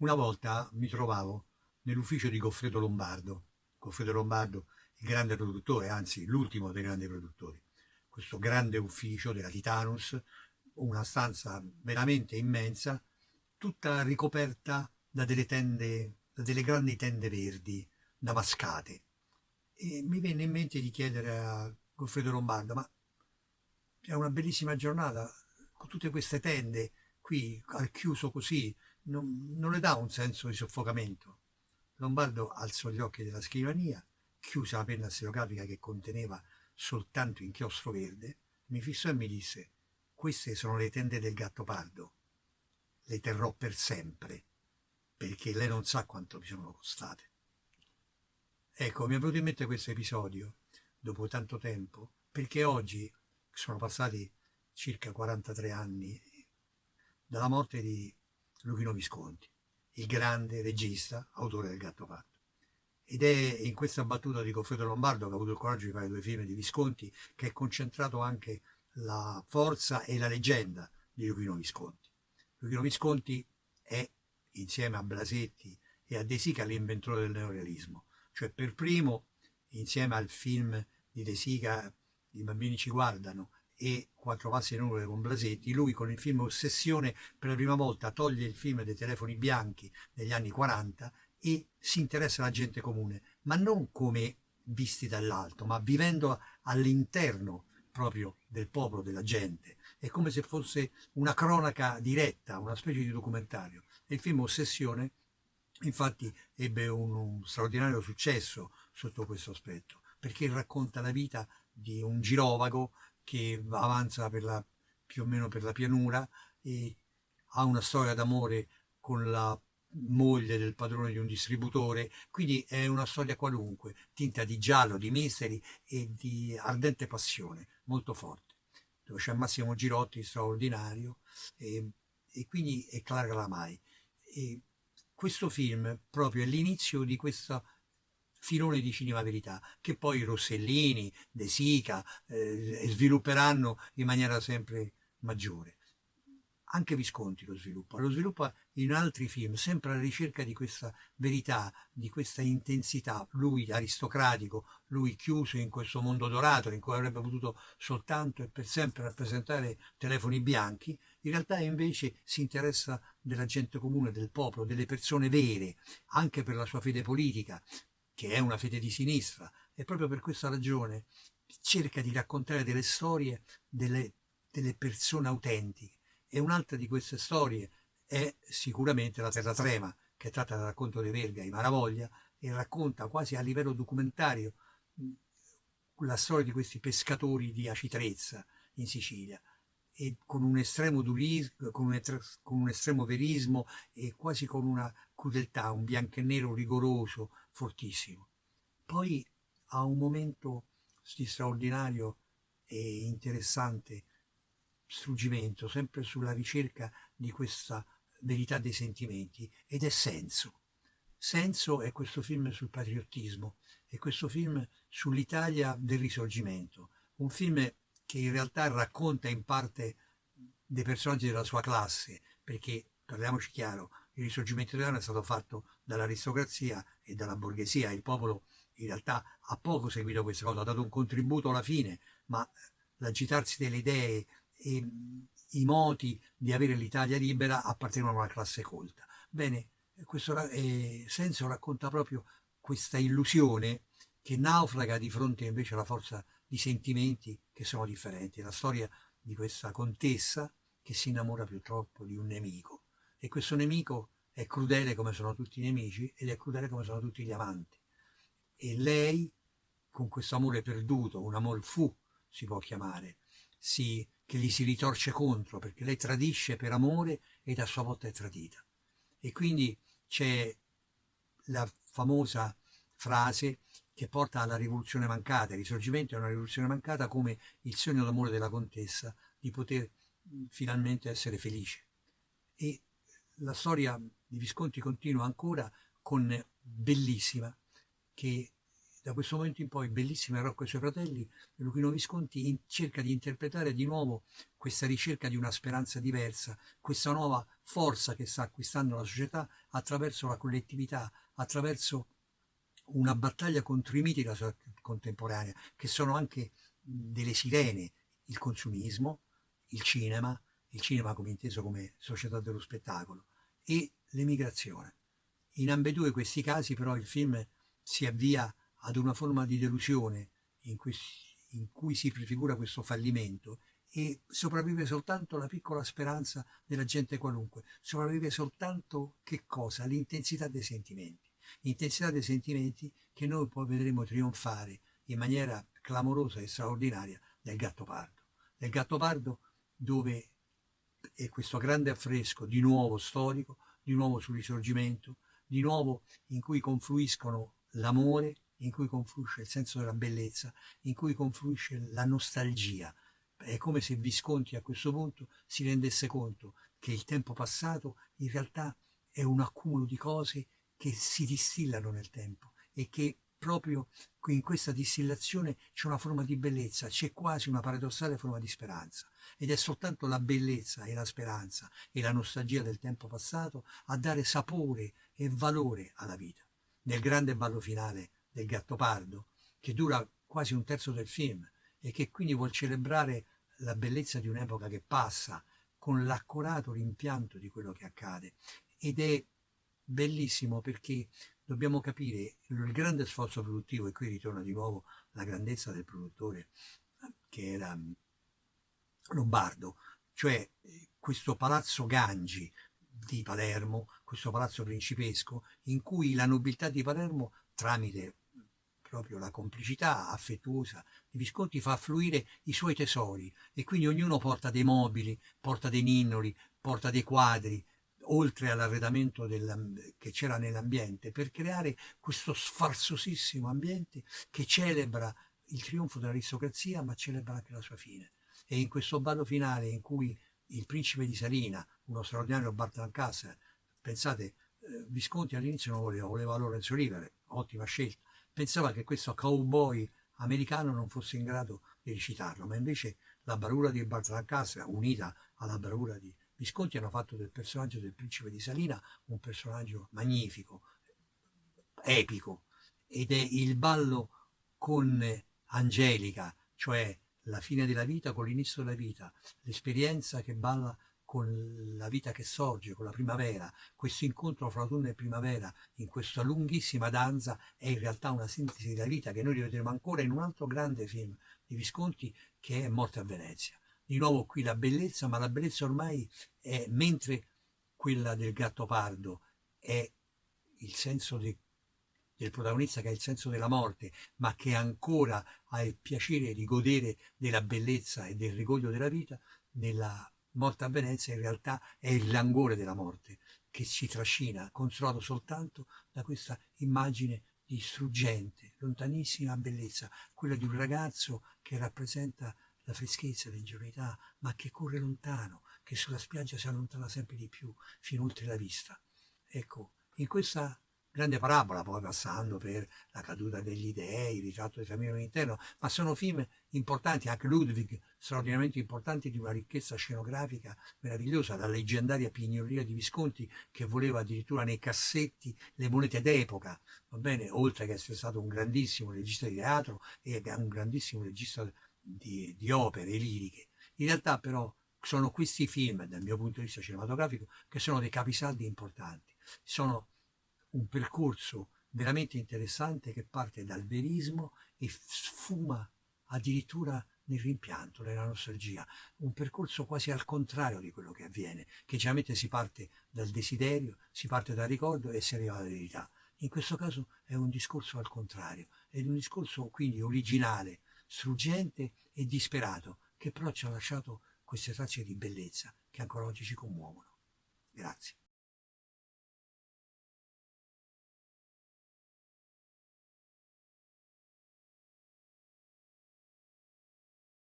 Una volta mi trovavo nell'ufficio di Goffredo Lombardo. Goffredo Lombardo, il grande produttore, anzi l'ultimo dei grandi produttori. Questo grande ufficio della Titanus, una stanza veramente immensa, tutta ricoperta da delle tende, da delle grandi tende verdi, damascate. E mi venne in mente di chiedere a Goffredo Lombardo, ma è una bellissima giornata, con tutte queste tende qui al chiuso così, non le dà un senso di soffocamento? Lombardo alzò gli occhi dalla scrivania, chiuse la penna stereografica che conteneva soltanto inchiostro verde, mi fissò e mi disse: queste sono le tende del Gattopardo, le terrò per sempre, perché lei non sa quanto mi sono costate. Ecco, mi è venuto in mente questo episodio, dopo tanto tempo, perché oggi sono passati circa 43 anni dalla morte di Luchino Visconti, il grande regista, autore del Gattopardo. Ed è in questa battuta di Goffredo Lombardo che ha avuto il coraggio di fare due film di Visconti che è concentrato anche la forza e la leggenda di Luchino Visconti. Luchino Visconti è, insieme a Blasetti e a De Sica, l'inventore del neorealismo, cioè per primo, insieme al film di De Sica, I bambini ci guardano, e Quattro passi in nuvole con Blasetti, lui con il film Ossessione per la prima volta toglie il film dei telefoni bianchi degli anni 40 e si interessa alla gente comune, ma non come visti dall'alto, ma vivendo all'interno proprio del popolo, della gente. È come se fosse una cronaca diretta, una specie di documentario. E il film Ossessione, infatti, ebbe un straordinario successo sotto questo aspetto, perché racconta la vita di un girovago che avanza più o meno per la pianura e ha una storia d'amore con la moglie del padrone di un distributore, quindi è una storia qualunque, tinta di giallo, di misteri e di ardente passione, molto forte, dove c'è Massimo Girotti, straordinario, e, e quindi è Clara Lamai. E questo film proprio è l'inizio di questo filone di cinema verità, che poi Rossellini, De Sica svilupperanno in maniera sempre maggiore. Anche Visconti lo sviluppa in altri film, sempre alla ricerca di questa verità, di questa intensità. Lui aristocratico, lui chiuso in questo mondo dorato in cui avrebbe potuto soltanto e per sempre rappresentare telefoni bianchi, in realtà invece si interessa della gente comune, del popolo, delle persone vere, anche per la sua fede politica, che è una fede di sinistra, e proprio per questa ragione cerca di raccontare delle storie delle persone autentiche. E un'altra di queste storie è sicuramente La Terra Trema, che tratta dal racconto dei Verga, i Maravoglia, e racconta quasi a livello documentario la storia di questi pescatori di Aci Trezza in Sicilia, e con un estremo durismo, con un estremo verismo e quasi con una crudeltà, un bianco e nero rigoroso, fortissimo. Poi ha un momento di straordinario e interessante struggimento, sempre sulla ricerca di questa verità dei sentimenti, ed è Senso. Senso è questo film sul patriottismo, è questo film sull'Italia del Risorgimento, un film che in realtà racconta in parte dei personaggi della sua classe, perché parliamoci chiaro, il Risorgimento italiano è stato fatto dall'aristocrazia e dalla borghesia, il popolo in realtà ha poco seguito questa cosa, ha dato un contributo alla fine, ma l'agitarsi delle idee e i moti di avere l'Italia libera appartengono alla classe colta. Bene, questo senso racconta proprio questa illusione che naufraga di fronte invece alla forza di sentimenti che sono differenti. La storia di questa contessa che si innamora purtroppo di un nemico, e questo nemico è crudele come sono tutti i nemici ed è crudele come sono tutti gli amanti, e lei, con questo amore perduto, un amor fu si può chiamare, che gli si ritorce contro perché lei tradisce per amore ed a sua volta è tradita. E quindi c'è la famosa frase che porta alla rivoluzione mancata. Il risorgimento è una rivoluzione mancata, come il sogno d'amore della contessa di poter finalmente essere felice. E la storia di Visconti continua ancora con Bellissima, che da questo momento in poi, bellissima Rocco e i suoi fratelli, Luchino Visconti cerca di interpretare di nuovo questa ricerca di una speranza diversa, questa nuova forza che sta acquistando la società attraverso la collettività, attraverso una battaglia contro i miti della società contemporanea, che sono anche delle sirene, il consumismo, il cinema come inteso come società dello spettacolo, e l'emigrazione. In ambedue questi casi però il film si avvia ad una forma di delusione in cui si prefigura questo fallimento e sopravvive soltanto la piccola speranza della gente qualunque, sopravvive soltanto che cosa? L'intensità dei sentimenti. L'intensità dei sentimenti che noi poi vedremo trionfare in maniera clamorosa e straordinaria nel Gattopardo. Nel Gattopardo dove è questo grande affresco di nuovo storico, di nuovo sul risorgimento, di nuovo in cui confluiscono l'amore, in cui confluisce il senso della bellezza, in cui confluisce la nostalgia. È come se Visconti a questo punto si rendesse conto che il tempo passato in realtà è un accumulo di cose che si distillano nel tempo e che proprio in questa distillazione c'è una forma di bellezza, c'è quasi una paradossale forma di speranza. Ed è soltanto la bellezza e la speranza e la nostalgia del tempo passato a dare sapore e valore alla vita. Nel grande ballo finale del Gattopardo, che dura quasi un terzo del film e che quindi vuol celebrare la bellezza di un'epoca che passa con l'accurato rimpianto di quello che accade. Ed è bellissimo perché dobbiamo capire il grande sforzo produttivo, e qui ritorna di nuovo la grandezza del produttore che era lombardo, cioè questo palazzo Gangi di Palermo, questo palazzo principesco, in cui la nobiltà di Palermo, tramite proprio la complicità affettuosa di Visconti, fa affluire i suoi tesori e quindi ognuno porta dei mobili, porta dei ninnoli, porta dei quadri, oltre all'arredamento che c'era nell'ambiente, per creare questo sfarzosissimo ambiente che celebra il trionfo dell'aristocrazia, ma celebra anche la sua fine. E in questo ballo finale in cui il principe di Salina, uno straordinario Bart Lancaster, pensate, Visconti all'inizio non voleva Lorenzo Olivier, ottima scelta, pensava che questo cowboy americano non fosse in grado di recitarlo, ma invece la bravura di Bart Lancaster, unita alla bravura di Visconti, hanno fatto del personaggio del principe di Salina un personaggio magnifico, epico, ed è il ballo con Angelica, cioè la fine della vita con l'inizio della vita, l'esperienza che balla con la vita che sorge, con la primavera, questo incontro fra autunno e primavera in questa lunghissima danza è in realtà una sintesi della vita che noi rivedremo ancora in un altro grande film di Visconti che è Morte a Venezia. Di nuovo qui la bellezza, ma la bellezza ormai è, mentre quella del Gattopardo è il senso del protagonista che ha il senso della morte, ma che ancora ha il piacere di godere della bellezza e del rigoglio della vita, nella Morte a Venezia in realtà è il languore della morte che ci trascina, consolato soltanto da questa immagine di struggente, lontanissima bellezza, quella di un ragazzo che rappresenta la freschezza, l'ingenuità, ma che corre lontano, che sulla spiaggia si allontana sempre di più, fino oltre la vista. Ecco, in questa grande parabola, poi passando per la caduta degli dei, il ritratto di famiglia all'interno, ma sono film importanti, anche Ludwig, straordinariamente importanti, di una ricchezza scenografica meravigliosa, la leggendaria pignoleria di Visconti che voleva addirittura nei cassetti le monete d'epoca, va bene, oltre che essere stato un grandissimo regista di teatro e un grandissimo regista di opere liriche. In realtà però sono questi film, dal mio punto di vista cinematografico, che sono dei capisaldi importanti. Sono un percorso veramente interessante che parte dal verismo e sfuma addirittura nel rimpianto, nella nostalgia, un percorso quasi al contrario di quello che avviene, che generalmente si parte dal desiderio, si parte dal ricordo e si arriva alla verità. In questo caso è un discorso al contrario, è un discorso quindi originale, struggente e disperato, che però ci ha lasciato queste tracce di bellezza che ancora oggi ci commuovono. Grazie.